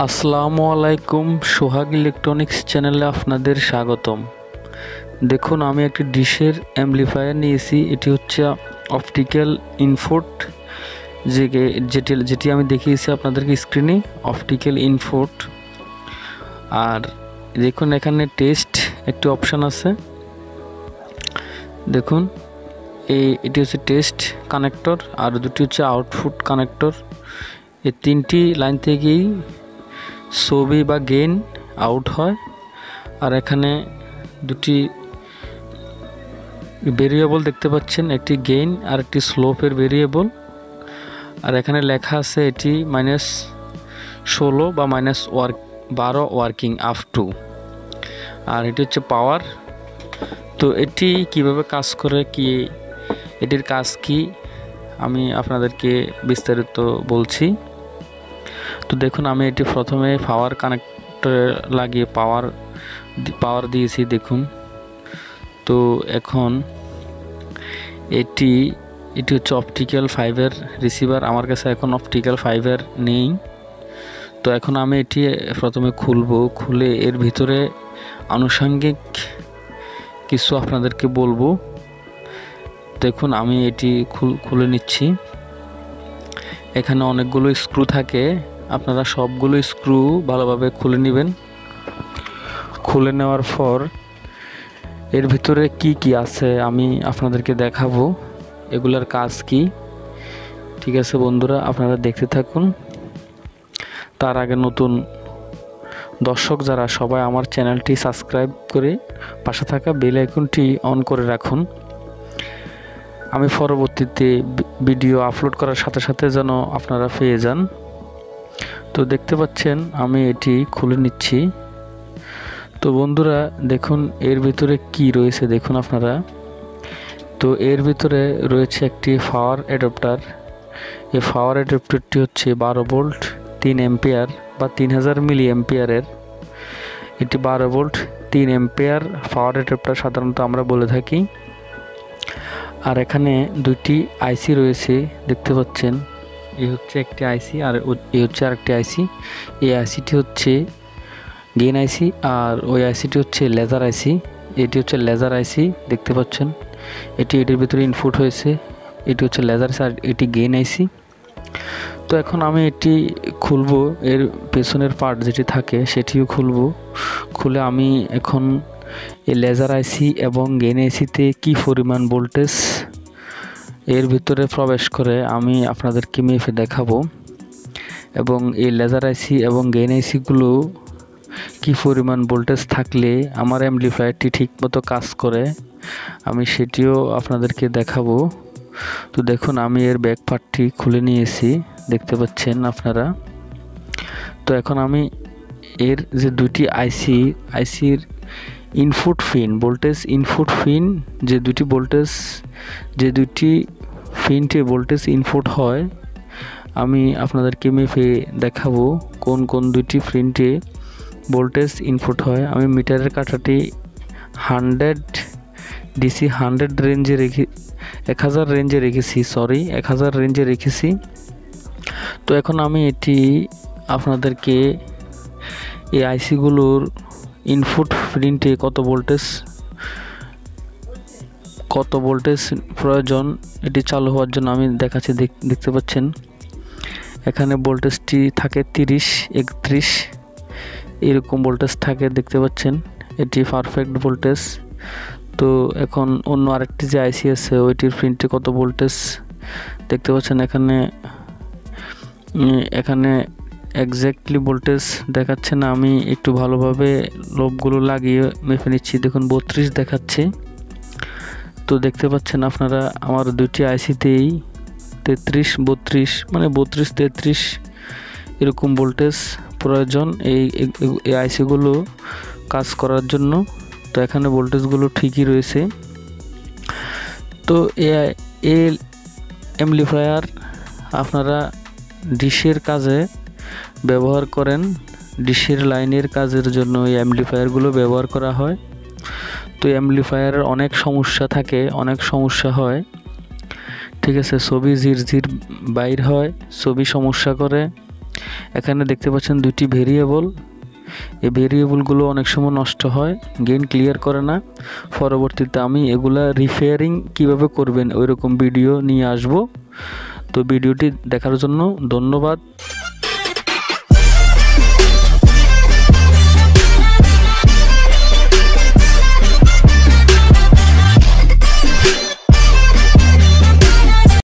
আসসালামু আলাইকুম, সোহাগ ইলেকট্রনিক্স চ্যানেলে আপনাদের স্বাগতম। দেখুন, আমি একটি ডিশের অ্যাম্পলিফায়ার নিয়েছি। এটি হচ্ছে অপটিক্যাল ইনপুট, যেটি আমি দেখিয়েছি আপনাদেরকে স্ক্রিনে, অপটিক্যাল ইনপুট। আর দেখুন, এখানে টেস্ট একটি অপশান আছে। দেখুন, এটি হচ্ছে টেস্ট কানেক্টর, আর দুটি হচ্ছে আউটপুট কানেক্টর। এই তিনটি লাইন থেকেই ছবি বা গেইন আউট হয়। আর এখানে দুটি ভেরিয়েবল দেখতে পাচ্ছেন, একটি গেইন আর একটি স্লোপের ভেরিয়েবল। আর এখানে লেখা আছে এটি -16 বা -12 ওয়ার্কিং আপ টু। আর এটি হচ্ছে পাওয়ার। তো এটি কিভাবে কাজ করে, এটির কাজ কি, আমি আপনাদেরকে বিস্তারিত বলছি। তো দেখুন, আমি এটি প্রথমে পাওয়ার কানেক্টরে লাগিয়ে পাওয়ার দিয়েছি। দেখুন, তো এখন এটি হচ্ছে অপটিক্যাল ফাইবার রিসিভার। আমার কাছে এখন অপটিক্যাল ফাইবার নেই। তো এখন আমি এটি প্রথমে খুলে এর ভিতরে আনুষঙ্গিক কিছু আপনাদেরকে বলবো। দেখুন, আমি এটি খুলে নিচ্ছি। এখানে অনেকগুলো স্ক্রু থাকে, আপনারা সবগুলো স্ক্রু ভালোভাবে খুলে নেবেন। খুলে নেওয়ার পর এর ভিতরে কি আছে আমি আপনাদেরকে দেখাবো, এগুলার কাজ কি। ঠিক আছে বন্ধুরা, আপনারা দেখতে থাকুন। তার আগে নতুন দর্শক যারা, সবাই আমার চ্যানেলটি সাবস্ক্রাইব করে পাশে থাকা বেল আইকনটি অন করে রাখুন। আমি পরবর্তীতে ভিডিও আপলোড করার সাথে সাথে যেন আপনারা পেয়ে যান। তো দেখতে পাচ্ছেন, আমি এটি খুলে নিচ্ছি। তো বন্ধুরা দেখুন, এর ভিতরে কি রয়েছে দেখুন আপনারা। তো এর ভিতরে রয়েছে একটি পাওয়ার অ্যাডাপ্টার। এই পাওয়ার অ্যাডাপ্টারটি হচ্ছে 12 ভোল্ট 3 অ্যাম্পিয়ার বা 3000 মিলি অ্যাম্পিয়ারের। এটি 12 ভোল্ট 3 অ্যাম্পিয়ার পাওয়ার অ্যাডাপ্টার সাধারণত আমরা বলে থাকি। আর এখানে দুইটি আইসি রয়েছে, দেখতে পাচ্ছেন। এই হচ্ছে একটি আইসি, আর এই হচ্ছে আরেকটি আইসি। এই আইসিটি হচ্ছে গেইন আইসি, আর ওই আইসিটি হচ্ছে লেজার আইসি। এটি হচ্ছে লেজার আইসি, দেখতে পাচ্ছেন। এটির ভিতরে ইনপুট হয়েছে। এটি হচ্ছে লেজার আইসি, আর এটি গেইন আইসি। তো এখন আমি এটি খুলবো, এর পেছনের পার্ট যেটি থাকে সেটিও খুলে আমি এখন এই লেজার আইসি এবং গেইন আইসিতে কি পরিমাণ ভোল্টেজ এর ভিতরে প্রবেশ করে আমি আপনাদেরকে মেপে দেখাবো। এবং এই লেজার আইসি এবং গেইন আইসিগুলো কি পরিমাণ ভোল্টেজ থাকলে আমার অ্যাম্পলিফায়ারটি ঠিকমতো কাজ করে, আমি সেটিও আপনাদেরকে দেখাবো। তো দেখুন, আমি এর ব্যাক পার্টটি খুলে নিয়েছি, দেখতে পাচ্ছেন আপনারা। তো এখন আমি এর যে দুটি আইসির input pin, voltage input pin, যে দুটি পিনটে ভোল্টেজ ইনপুট হয়, আমি আপনাদেরকে মেপে দেখাবো কোন দুটি পিনটে ভোল্টেজ ইনপুট হয়। আমি মিটারের কাঁটাটি 100 ডিসি 1000 রেঞ্জে 1000 রেঞ্জে রেখেছি। তো এখন আমি এটি আপনাদেরকে এই আইসিগুলোর ইনপুট প্রিন্টে কত ভোল্টেজ প্রয়োজন এটি চালু হওয়ার জন্য আমি দেখাচ্ছি। দেখতে পাচ্ছেন, এখানে ভোল্টেজটি থাকে 30, 31 এরকম ভোল্টেজ থাকে, দেখতে পাচ্ছেন। এটি পারফেক্ট ভোল্টেজ। তো এখন অন্য আরেকটি যে আইসি আছে ওইটির প্রিন্টে কত ভোল্টেজ দেখতে পাচ্ছেন। এখানে এক্স্যাক্টলি ভোল্টেজ দেখাচ্ছে না, আমি একটু ভালোভাবে লোবগুলো লাগিয়ে মেপে নিচ্ছি। দেখুন, 32 দেখাচ্ছে। তো দেখতে পাচ্ছেন আপনারা, আমার দুটি আইসিতেই 33, 32 মানে 32, 33 এরকম ভোল্টেজ প্রয়োজন এই আইসিগুলো কাজ করার জন্য। তো এখানে ভোল্টেজগুলো ঠিকই রয়েছে। তো এই অ্যাম্পলিফায়ার আপনারা ডিশের কাজে ব্যবহার করেন, ডিশের লাইনের কাজের জন্য এই অ্যাম্পলিফায়ারগুলো ব্যবহার করা হয়। তো অ্যাম্পলিফায়ারের অনেক সমস্যা হয়। ঠিক আছে, ছবি ঝিরঝির বাইর হয়, ছবি সমস্যা করে, এখানে দেখতে পাচ্ছেন দুইটি ভেরিয়েবল। এই ভেরিয়েবলগুলো অনেক সময় নষ্ট হয়, গেইন ক্লিয়ার করে না। পরবর্তীতে আমি এগুলা রিপেয়ারিং কিভাবে করবেন ওইরকম ভিডিও নিয়ে আসব। তো ভিডিওটি দেখার জন্য ধন্যবাদ।